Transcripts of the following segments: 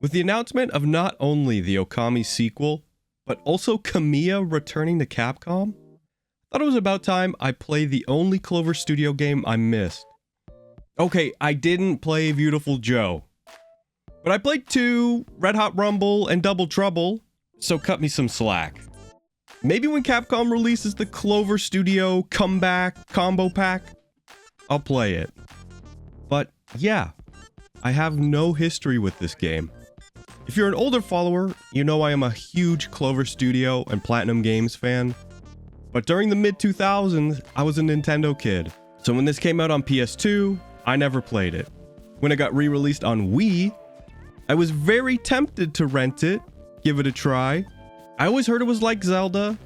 With the announcement of not only the Okami sequel, but also Kamiya returning to Capcom, I thought it was about time I played the only Clover Studio game I missed. Okay, I didn't play Beautiful Joe, but I played 2, Red Hot Rumble, and Double Trouble, so cut me some slack. Maybe when Capcom releases the Clover Studio Comeback Combo Pack, I'll play it. But yeah, I have no history with this game. If you're an older follower, you know I am a huge Clover Studio and Platinum Games fan. But during the mid-2000s, I was a Nintendo kid. So when this came out on PS2, I never played it. When it got re-released on Wii, I was very tempted to rent it, give it a try. I always heard it was like Zelda,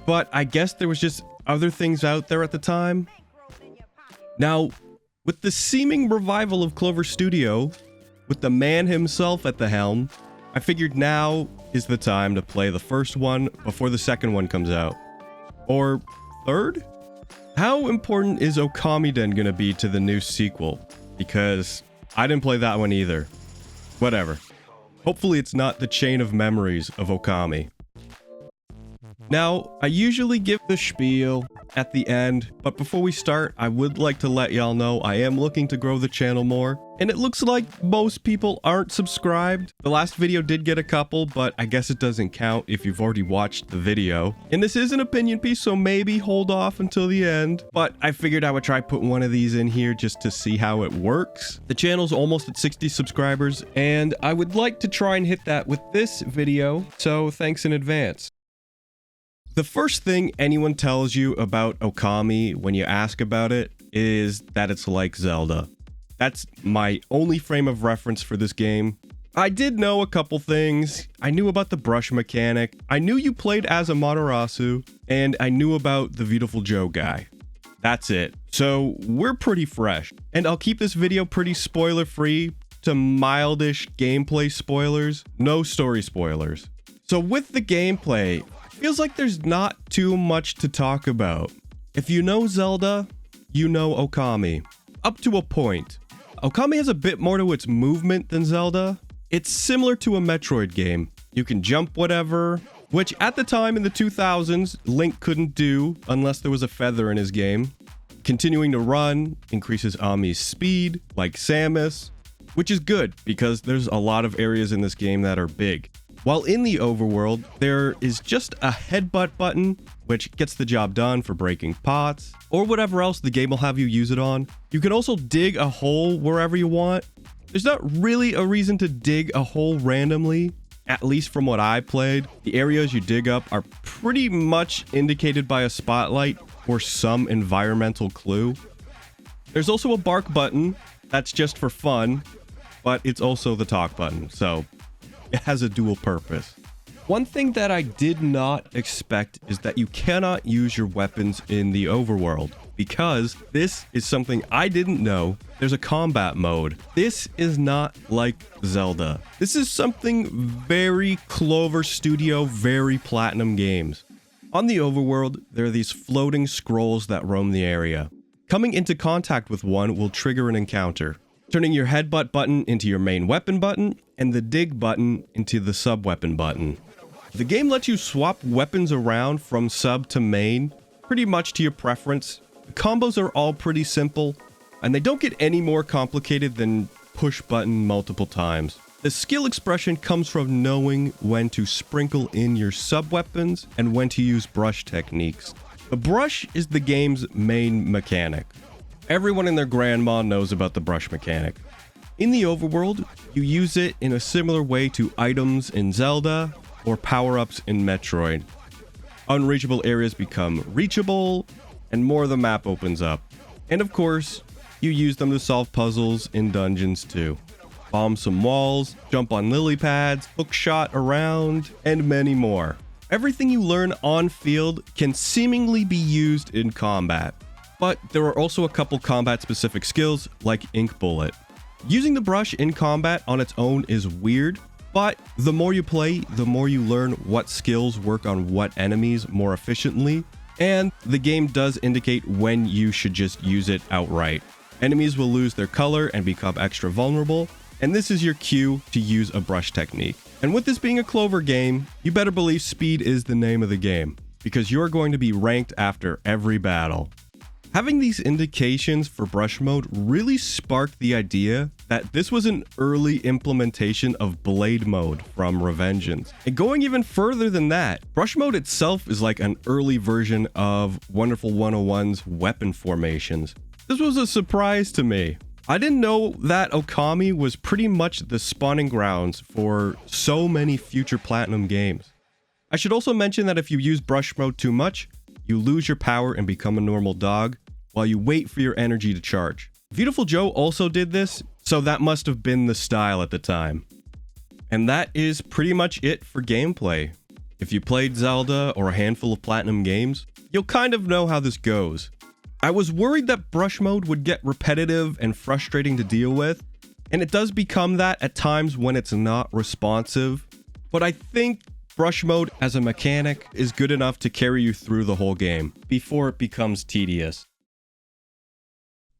but I guess there was just other things out there at the time. Now, with the seeming revival of Clover Studio, with the man himself at the helm, I figured now is the time to play the first one before the second one comes out. Or third? How important is Okami Den gonna be to the new sequel? Because I didn't play that one either. Whatever. Hopefully it's not the chain of memories of Okami. Now, I usually give the spiel at the end, but before we start, I would like to let y'all know I am looking to grow the channel more, and it looks like most people aren't subscribed. The last video did get a couple, but I guess it doesn't count if you've already watched the video. And this is an opinion piece, so maybe hold off until the end, but I figured I would try putting one of these in here just to see how it works. The channel's almost at 60 subscribers, and I would like to try and hit that with this video, so thanks in advance. The first thing anyone tells you about Okami when you ask about it is that it's like Zelda. That's my only frame of reference for this game. I did know a couple things. I knew about the brush mechanic. I knew you played as Amaterasu, and I knew about the Beautiful Joe guy. That's it. So we're pretty fresh. And I'll keep this video pretty spoiler free to mildish gameplay spoilers, no story spoilers. So with the gameplay, feels like there's not too much to talk about. If you know Zelda, you know Okami. Up to a point. Okami has a bit more to its movement than Zelda. It's similar to a Metroid game. You can jump whatever, which at the time in the 2000s, Link couldn't do unless there was a feather in his game. Continuing to run increases Ami's speed, like Samus, which is good because there's a lot of areas in this game that are big. While in the overworld, there is just a headbutt button, which gets the job done for breaking pots, or whatever else the game will have you use it on. You can also dig a hole wherever you want. There's not really a reason to dig a hole randomly, at least from what I played. The areas you dig up are pretty much indicated by a spotlight or some environmental clue. There's also a bark button, that's just for fun, but it's also the talk button, so it has a dual purpose. One thing that I did not expect is that you cannot use your weapons in the overworld, because this is something I didn't know. There's a combat mode. This is not like Zelda. This is something very Clover Studio, very Platinum Games. On the overworld, there are these floating scrolls that roam the area. Coming into contact with one will trigger an encounter, turning your headbutt button into your main weapon button, and the dig button into the sub-weapon button. The game lets you swap weapons around from sub to main, pretty much to your preference. The combos are all pretty simple, and they don't get any more complicated than push button multiple times. The skill expression comes from knowing when to sprinkle in your sub-weapons and when to use brush techniques. The brush is the game's main mechanic. Everyone and their grandma knows about the brush mechanic. In the overworld, you use it in a similar way to items in Zelda or power-ups in Metroid. Unreachable areas become reachable, and more of the map opens up. And of course, you use them to solve puzzles in dungeons too. Bomb some walls, jump on lily pads, hookshot around, and many more. Everything you learn on field can seemingly be used in combat. But there are also a couple combat-specific skills, like Ink Bullet. Using the brush in combat on its own is weird, But the more you play, the more you learn what skills work on what enemies more efficiently, and the game does indicate when you should just use it outright. Enemies will lose their color and become extra vulnerable, and this is your cue to use a brush technique. And with this being a Clover game, you better believe speed is the name of the game, because you're going to be ranked after every battle. Having these indications for brush mode really sparked the idea that this was an early implementation of blade mode from Revengeance. And going even further than that, brush mode itself is like an early version of Wonderful 101's weapon formations. This was a surprise to me. I didn't know that Okami was pretty much the spawning grounds for so many future Platinum games. I should also mention that if you use brush mode too much, you lose your power and become a normal dog, while you wait for your energy to charge. Beautiful Joe also did this, so that must have been the style at the time. And that is pretty much it for gameplay. If you played Zelda or a handful of Platinum games, you'll kind of know how this goes. I was worried that brush mode would get repetitive and frustrating to deal with, and it does become that at times when it's not responsive, but I think brush mode as a mechanic is good enough to carry you through the whole game before it becomes tedious.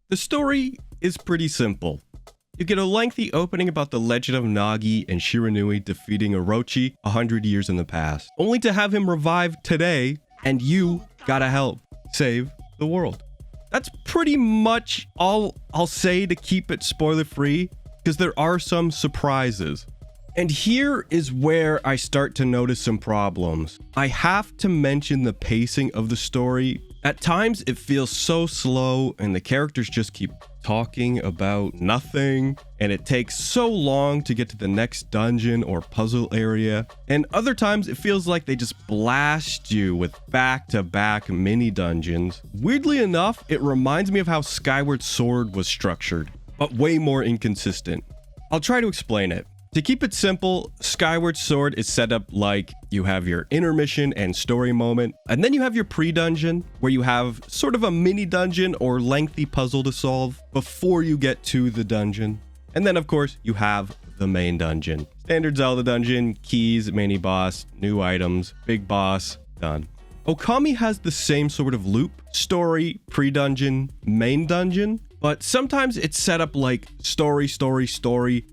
The story is pretty simple. You get a lengthy opening about the legend of Nagi and Shiranui defeating Orochi 100 years in the past, only to have him revive today, and you gotta help save the world. That's pretty much all I'll say to keep it spoiler free, because there are some surprises. And here is where I start to notice some problems. I have to mention the pacing of the story. At times it feels so slow and the characters just keep talking about nothing, and it takes so long to get to the next dungeon or puzzle area. And other times it feels like they just blast you with back-to-back mini dungeons. Weirdly enough, it reminds me of how Skyward Sword was structured, but way more inconsistent. I'll try to explain it. To keep it simple, Skyward Sword is set up like you have your intermission and story moment, and then you have your pre-dungeon, where you have sort of a mini dungeon or lengthy puzzle to solve before you get to the dungeon. And then of course, you have the main dungeon. Standard Zelda dungeon, keys, mini boss, new items, big boss, done. Okami has the same sort of loop: story, pre-dungeon, main dungeon. But sometimes it's set up like story,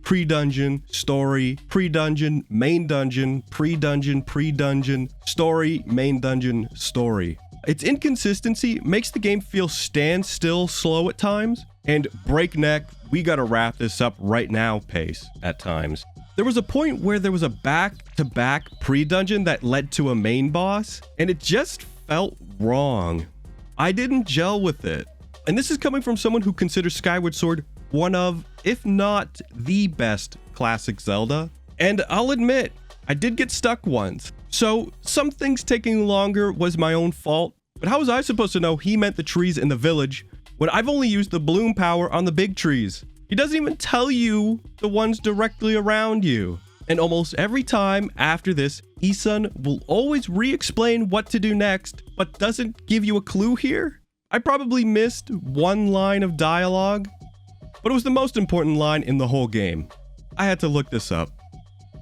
pre-dungeon, story, pre-dungeon, main dungeon, pre-dungeon, story, main dungeon, story. Its inconsistency makes the game feel standstill slow at times, and breakneck, we gotta wrap this up right now pace at times. There was a point where there was a back-to-back pre-dungeon that led to a main boss, and it just felt wrong. I didn't gel with it. And this is coming from someone who considers Skyward Sword one of, if not the best classic Zelda. And I'll admit, I did get stuck once. So some things taking longer was my own fault, but how was I supposed to know he meant the trees in the village when I've only used the bloom power on the big trees? He doesn't even tell you the ones directly around you. And almost every time after this, Isun will always re-explain what to do next, but doesn't give you a clue here. I probably missed one line of dialogue, but it was the most important line in the whole game. I had to look this up.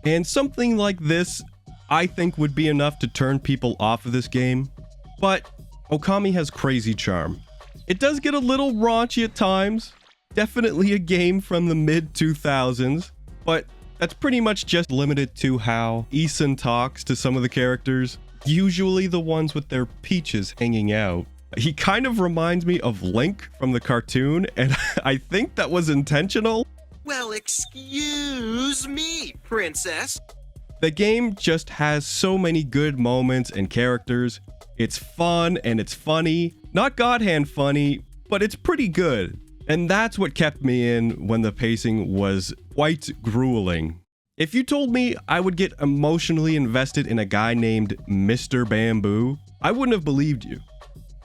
And something like this, I think, would be enough to turn people off of this game. But Okami has crazy charm. It does get a little raunchy at times. Definitely a game from the mid-2000s, but that's pretty much just limited to how Isun talks to some of the characters, usually the ones with their peaches hanging out. He kind of reminds me of Link from the cartoon, and I think that was intentional. Well, excuse me, princess. The game just has so many good moments and characters. It's fun and it's funny. Not God hand funny, but it's pretty good. And that's what kept me in when the pacing was quite grueling. If you told me I would get emotionally invested in a guy named Mr. Bamboo, I wouldn't have believed you.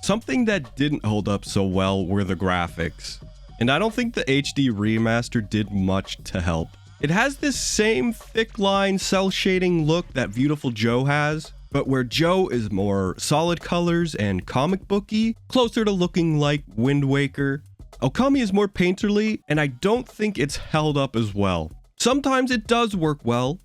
Something that didn't hold up so well were the graphics, and I don't think the HD remaster did much to help. It has this same thick line cel shading look that Beautiful Joe has, but where Joe is more solid colors and comic booky, closer to looking like Wind Waker, Okami is more painterly, and I don't think it's held up as well. Sometimes it does work well,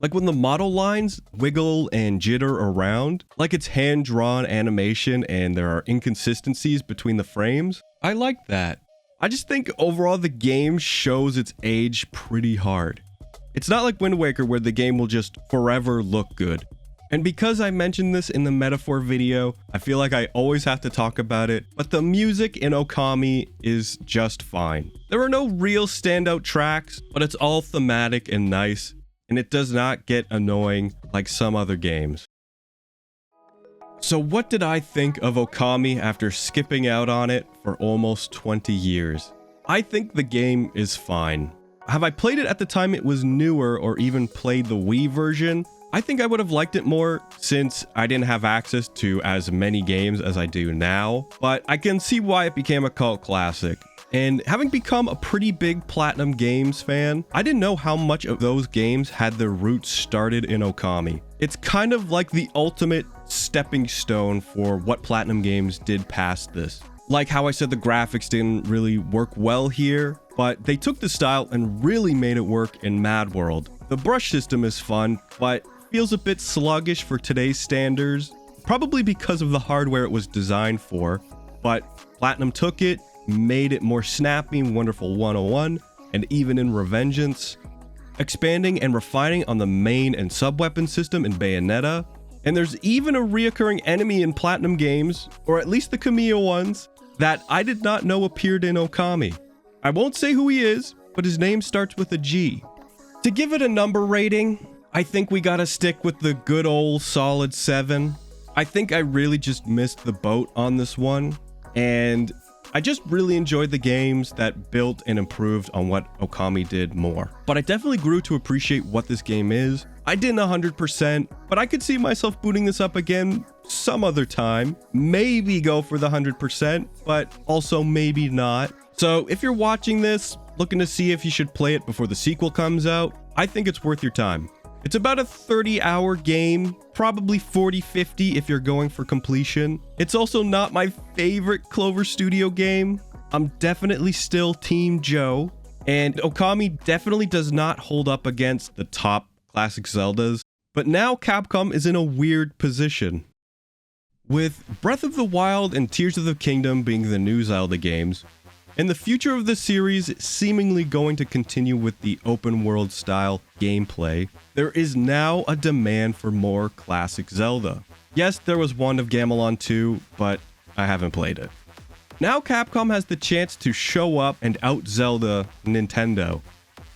Like when the model lines wiggle and jitter around, like it's hand-drawn animation and there are inconsistencies between the frames. I like that. I just think overall the game shows its age pretty hard. It's not like Wind Waker where the game will just forever look good. And because I mentioned this in the metaphor video, I feel like I always have to talk about it, but the music in Okami is just fine. There are no real standout tracks, but it's all thematic and nice, and it does not get annoying like some other games. So what did I think of Okami after skipping out on it for almost 20 years? I think the game is fine. Have I played it at the time it was newer or even played the Wii version? I think I would have liked it more since I didn't have access to as many games as I do now, but I can see why it became a cult classic. And having become a pretty big Platinum Games fan, I didn't know how much of those games had their roots started in Okami. It's kind of like the ultimate stepping stone for what Platinum Games did past this. Like how I said the graphics didn't really work well here, but they took the style and really made it work in Mad World. The brush system is fun, but feels a bit sluggish for today's standards, probably because of the hardware it was designed for, but Platinum took it, made it more snappy in Wonderful 101, and even in Revengeance, expanding and refining on the main and sub-weapon system in Bayonetta, and there's even a reoccurring enemy in Platinum Games, or at least the Kamiya ones, that I did not know appeared in Okami. I won't say who he is, but his name starts with a G. To give it a number rating, I think we gotta stick with the good old solid 7. I think I really just missed the boat on this one, and I just really enjoyed the games that built and improved on what Okami did more. But I definitely grew to appreciate what this game is. I didn't 100%, but I could see myself booting this up again some other time. Maybe go for the 100%, but also maybe not. So if you're watching this, looking to see if you should play it before the sequel comes out, I think it's worth your time. It's about a 30-hour game, probably 40-50 if you're going for completion. It's also not my favorite Clover Studio game. I'm definitely still Team Joe, and Okami definitely does not hold up against the top classic Zeldas, but now Capcom is in a weird position. With Breath of the Wild and Tears of the Kingdom being the new Zelda games, and the future of the series seemingly going to continue with the open world style gameplay, there is now a demand for more classic Zelda. Yes, there was one of Gamelon 2, but I haven't played it. Now Capcom has the chance to show up and out-Zelda Nintendo.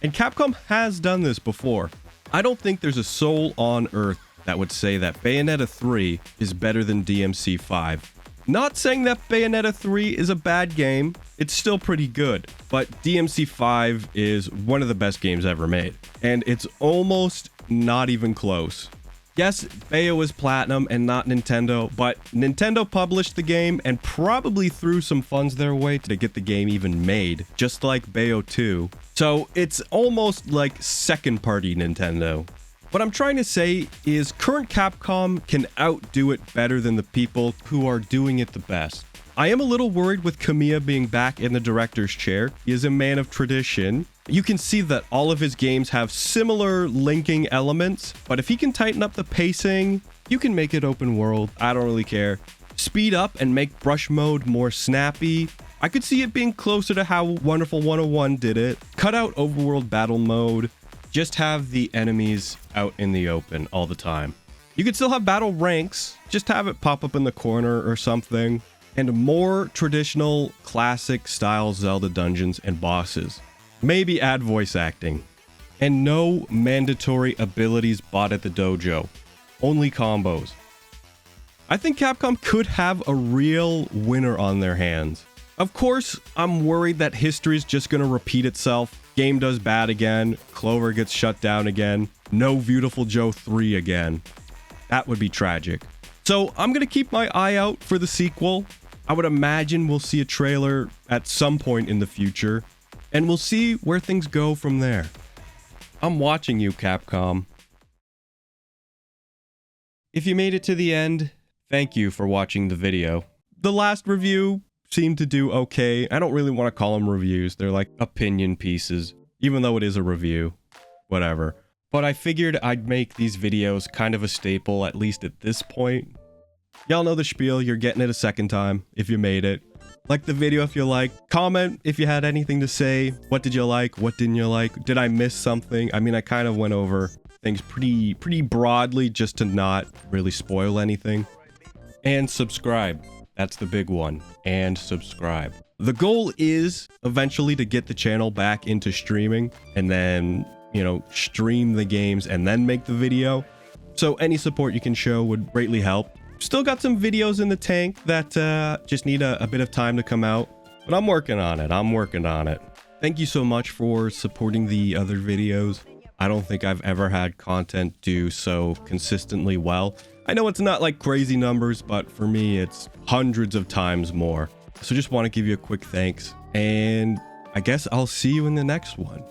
And Capcom has done this before. I don't think there's a soul on Earth that would say that Bayonetta 3 is better than DMC 5. Not saying that Bayonetta 3 is a bad game, it's still pretty good, but DMC 5 is one of the best games ever made, and it's almost not even close. Yes, Bayo is Platinum and not Nintendo, but Nintendo published the game and probably threw some funds their way to get the game even made, just like Bayo 2. So it's almost like second-party Nintendo. What I'm trying to say is current Capcom can outdo it better than the people who are doing it the best. I am a little worried with Kamiya being back in the director's chair. He is a man of tradition. You can see that all of his games have similar linking elements, but if he can tighten up the pacing, you can make it open world. I don't really care. Speed up and make brush mode more snappy. I could see it being closer to how Wonderful 101 did it. Cut out overworld battle mode. Just have the enemies out in the open all the time. You could still have battle ranks, just have it pop up in the corner or something. And more traditional, classic style Zelda dungeons and bosses. Maybe add voice acting. And no mandatory abilities bought at the dojo. Only combos. I think Capcom could have a real winner on their hands. Of course, I'm worried that history is just going to repeat itself. Game does bad again, Clover gets shut down again, no Beautiful Joe 3 again. That would be tragic. So I'm gonna keep my eye out for the sequel. I would imagine we'll see a trailer at some point in the future, and we'll see where things go from there. I'm watching you, Capcom. If you made it to the end, thank you for watching the video. The last review seemed to do okay. I don't really want to call them reviews. They're like opinion pieces, even though it is a review. Whatever. but I figured I'd make these videos kind of a staple, at least at this point. Y'all know the spiel, you're getting it a second time if you made it. Like the video if you like, comment if you had anything to say. What did you like? What didn't you like? Did I miss something? I mean, I kind of went over things pretty broadly just to not really spoil anything. And subscribe. That's the big one. And subscribe. The goal is eventually to get the channel back into streaming and then, you know, stream the games and then make the video. So any support you can show would greatly help. Still got some videos in the tank that just need a bit of time to come out, but I'm working on it. Thank you so much for supporting the other videos. I don't think I've ever had content do so consistently well. I know it's not like crazy numbers, but for me, it's hundreds of times more. So just want to give you a quick thanks, and I guess I'll see you in the next one.